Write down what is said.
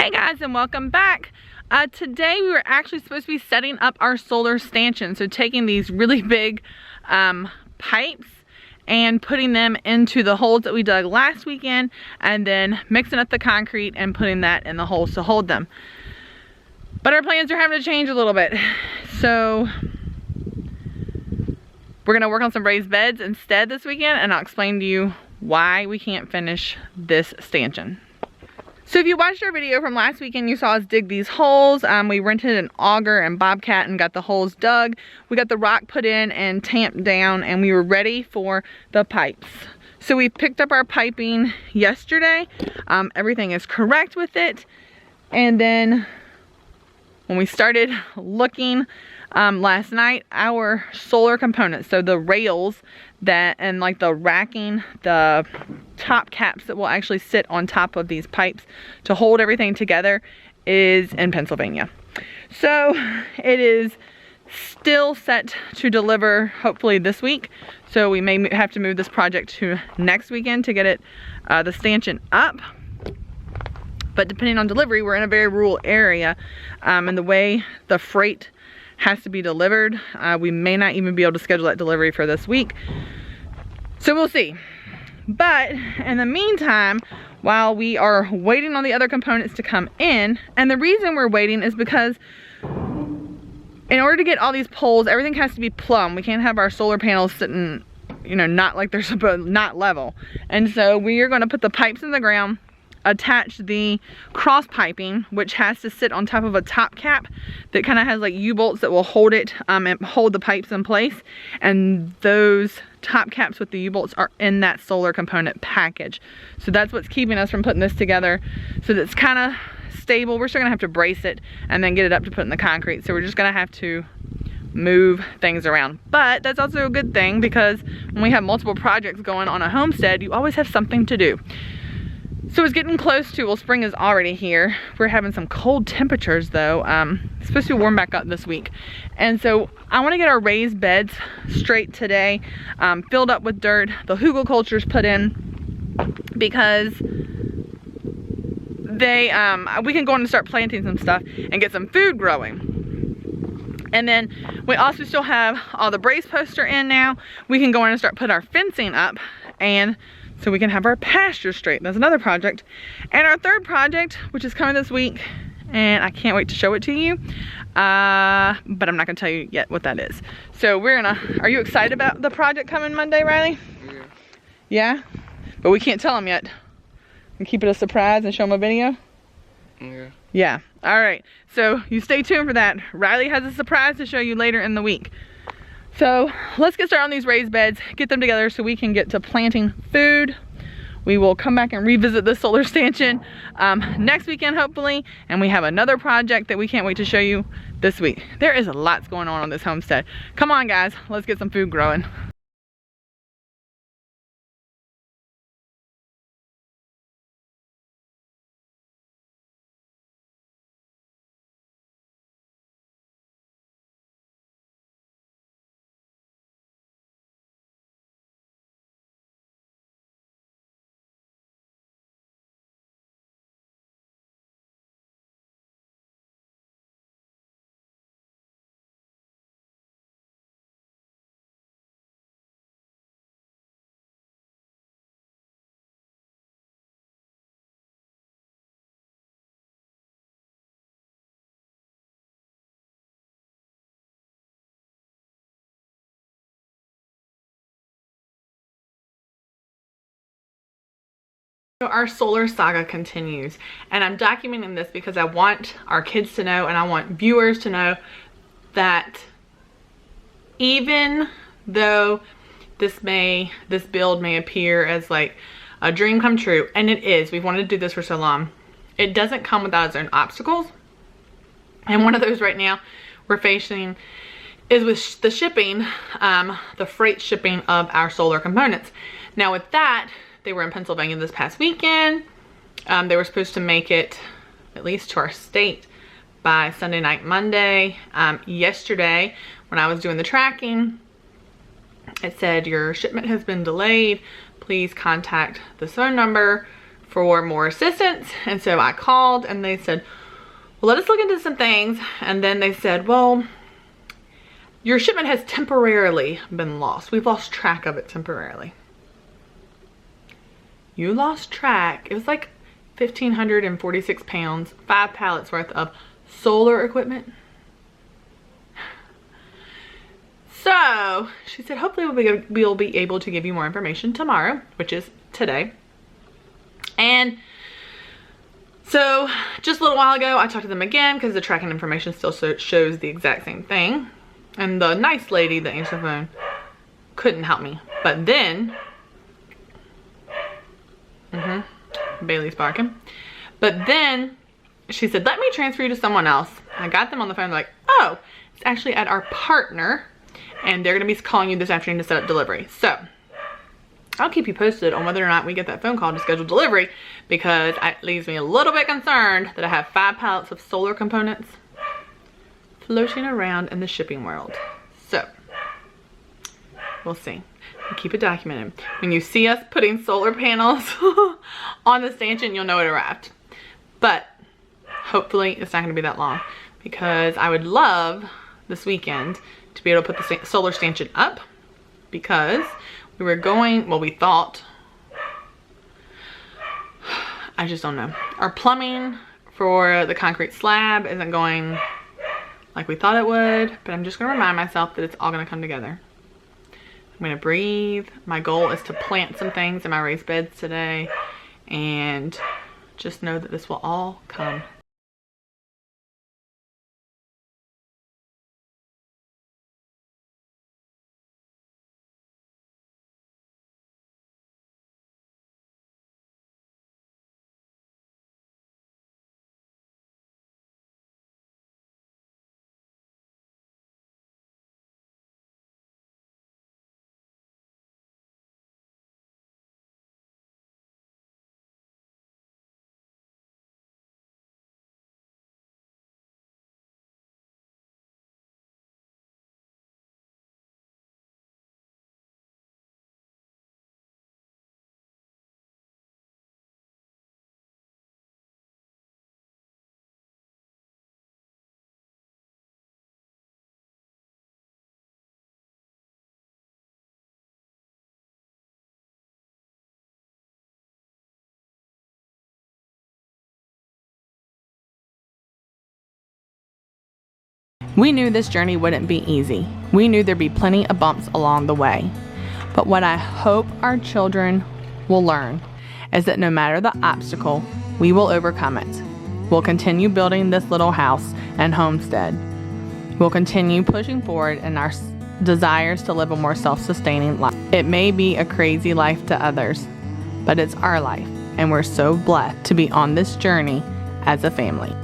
Hey guys, and welcome back. Today we were actually supposed to be setting up our solar stanchion. So taking these really big pipes and putting them into the holes that we dug last weekend, and then mixing up the concrete and putting that in the holes to hold them. But our plans are having to change a little bit. So we're gonna work on some raised beds instead this weekend, and I'll explain to you why we can't finish this stanchion. So if you watched our video from last weekend, you saw us dig these holes. We rented an auger and bobcat and got the holes dug. We got the rock put in and tamped down, and we were ready for the pipes. So we picked up our piping yesterday. Everything is correct with it. And then when we started looking last night, our solar components, so the rails that and like the racking, the top caps that will actually sit on top of these pipes to hold everything together, is in Pennsylvania. So it is still set to deliver hopefully this week. So we may have to move this project to next weekend to get it the stanchion up. But depending on delivery, we're in a very rural area, and the way the freight has to be delivered, we may not even be able to schedule that delivery for this week. So we'll see. But in the meantime, while we are waiting on the other components to come in, and the reason we're waiting is because in order to get all these poles, everything has to be plumb. We can't have our solar panels sitting, you know, not like they're supposed, not level. And so we are going to put the pipes in the ground, attach the cross piping, which has to sit on top of a top cap that kind of has like U-bolts that will hold it and hold the pipes in place, and those top caps with the U-bolts are in that solar component package. So that's what's keeping us from putting this together, so that it's kind of stable. We're still gonna have to brace it and then get it up to put in the concrete, so we're just gonna have to move things around. But that's also a good thing, because when we have multiple projects going on a homestead, you always have something to do. So it's getting close to, well, spring is already here. We're having some cold temperatures though. It's supposed to warm back up this week. And so I want to get our raised beds straight today, filled up with dirt, the hugelkulturs put in, because they, we can go on and start planting some stuff and get some food growing. And then we also still have all the brace poster in now. We can go in and start putting our fencing up, and so we can have our pasture straight. That's another project. And our third project, which is coming this week, and I can't wait to show it to you, but I'm not gonna tell you yet what that is. So we're gonna, are you excited about the project coming Monday, Riley? Yeah. Yeah? But we can't tell them yet. And keep it a surprise and show them a video? Yeah. Yeah, all right. So you stay tuned for that. Riley has a surprise to show you later in the week. So let's get started on these raised beds, get them together so we can get to planting food. We will come back and revisit the solar stanchion next weekend, hopefully. And we have another project that we can't wait to show you this week. There is lots going on this homestead. Come on guys, let's get some food growing. So our solar saga continues, and I'm documenting this because I want our kids to know, and I want viewers to know, that even though this build may appear as like a dream come true, and it is, we've wanted to do this for so long, it doesn't come without its own obstacles. And one of those right now we're facing is with the shipping, the freight shipping of our solar components. Now with that, they were in Pennsylvania this past weekend. They were supposed to make it at least to our state by Sunday night, Monday. Yesterday, when I was doing the tracking, it said your shipment has been delayed. Please contact the phone number for more assistance. And so I called and they said, well, let us look into some things. And then they said, well, your shipment has temporarily been lost. We've lost track of it temporarily. You lost track. It was like 1,546 pounds, 5 pallets worth of solar equipment. So she said, hopefully we'll be able to give you more information tomorrow, which is today. And so just a little while ago, I talked to them again because the tracking information still shows the exact same thing. And the nice lady that answered the phone couldn't help me. But then, Bailey's barking. But then she said, let me transfer you to someone else. I got them on the phone, like, oh, it's actually at our partner. And they're gonna be calling you this afternoon to set up delivery. So I'll keep you posted on whether or not we get that phone call to schedule delivery, because it leaves me a little bit concerned that I have 5 pallets of solar components floating around in the shipping world. So we'll see. We'll keep it documented. When you see us putting solar panels on the stanchion, you'll know it arrived. But hopefully it's not gonna be that long, because I would love this weekend to be able to put the solar stanchion up, because we were going, well, we thought, I just don't know. Our plumbing for the concrete slab isn't going like we thought it would, but I'm just gonna remind myself that it's all gonna come together. I'm gonna breathe. My goal is to plant some things in my raised beds today, and just know that this will all come. We knew this journey wouldn't be easy. We knew there'd be plenty of bumps along the way. But what I hope our children will learn is that no matter the obstacle, we will overcome it. We'll continue building this little house and homestead. We'll continue pushing forward in our desires to live a more self-sustaining life. It may be a crazy life to others, but it's our life, and we're so blessed to be on this journey as a family.